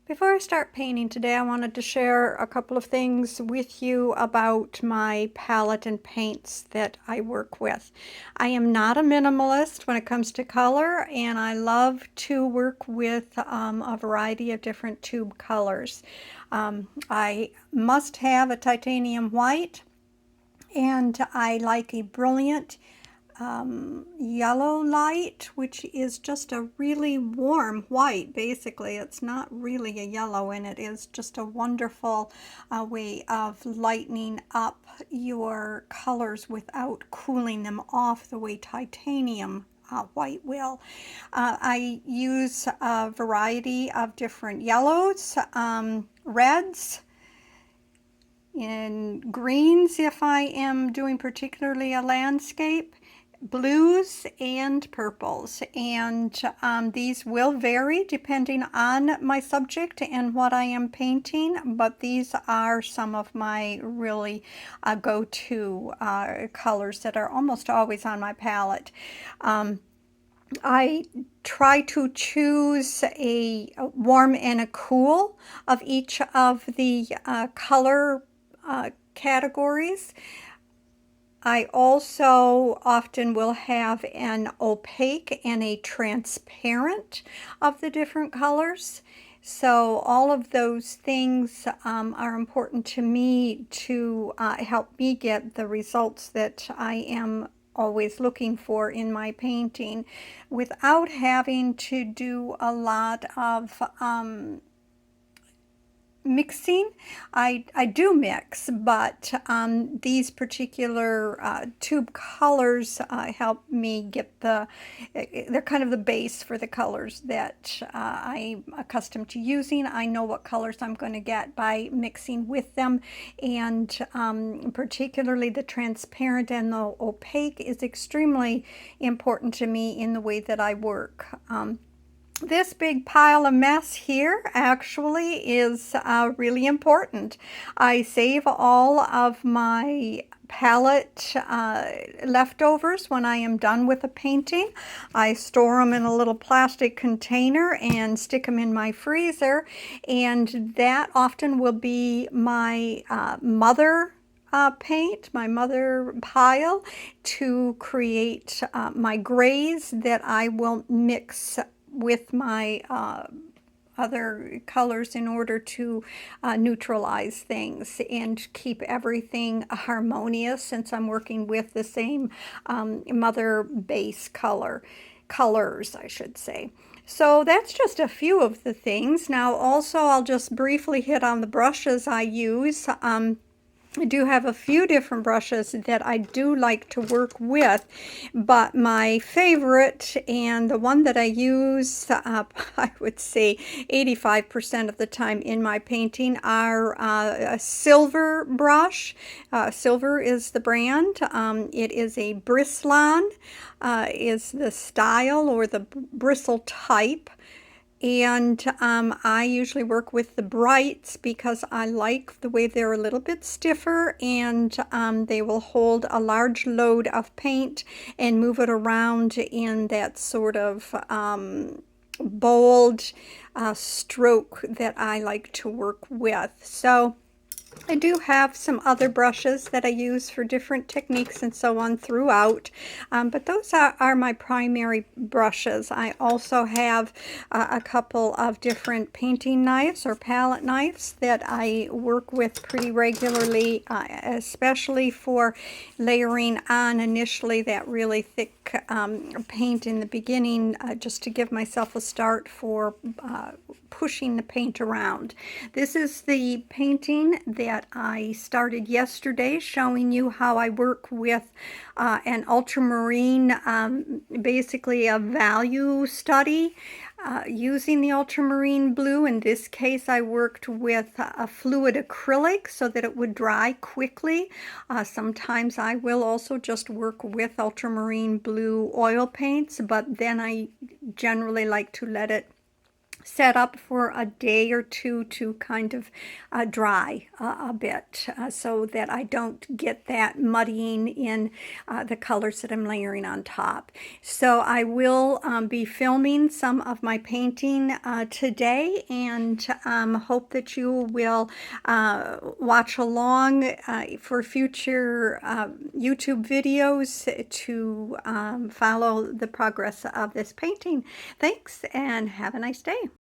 Before I start painting today, I wanted to share a couple of things with you about my palette and paints that I work with. I am not a minimalist when it comes to color, and I love to work with a variety of different tube colors. I must have a titanium white, and I like a brilliant yellow light, which is just a really warm white. Basically, it's not really a yellow, and it is just a wonderful way of lightening up your colors without cooling them off the way titanium white will. I use a variety of different yellows, reds, in greens if I am doing particularly a landscape, blues and purples, and these will vary depending on my subject and what I am painting, but these are some of my really go-to colors that are almost always on my palette. I try to choose a warm and a cool of each of the color categories. I also often will have an opaque and a transparent of the different colors. So all of those things are important to me to help me get the results that I am always looking for in my painting without having to do a lot of mixing. I do mix, but these particular tube colors help me get they're kind of the base for the colors that I'm accustomed to using. I know what colors I'm going to get by mixing with them, and particularly the transparent and the opaque is extremely important to me in the way that I work. This big pile of mess here actually is really important. I save all of my palette leftovers when I am done with a painting. I store them in a little plastic container and stick them in my freezer, and that often will be my mother paint, my mother pile, to create my grays that I will mix with my other colors in order to neutralize things and keep everything harmonious, since I'm working with the same mother base colors, I should say. So that's just a few of the things. Now also I'll just briefly hit on the brushes I use. I do have a few different brushes that I do like to work with, but my favorite and the one that I use, I would say 85% of the time in my painting, are a silver brush. Silver is the brand. It is a Brislan, is the style or the bristle type. And I usually work with the brights because I like the way they're a little bit stiffer, and they will hold a large load of paint and move it around in that sort of bold stroke that I like to work with. So I do have some other brushes that I use for different techniques and so on throughout, but those are my primary brushes. I also have a couple of different painting knives or palette knives that I work with pretty regularly, especially for layering on initially that really thick paint in the beginning, just to give myself a start for pushing the paint around. This is the painting that I started yesterday, showing you how I work with an ultramarine, basically a value study using the ultramarine blue. In this case, I worked with a fluid acrylic so that it would dry quickly. Sometimes I will also just work with ultramarine blue oil paints, but then I generally like to let it set up for a day or two to kind of dry a bit so that I don't get that muddying in the colors that I'm layering on top. So I will be filming some of my painting today, and hope that you will watch along for future YouTube videos to follow the progress of this painting. Thanks, and have a nice day.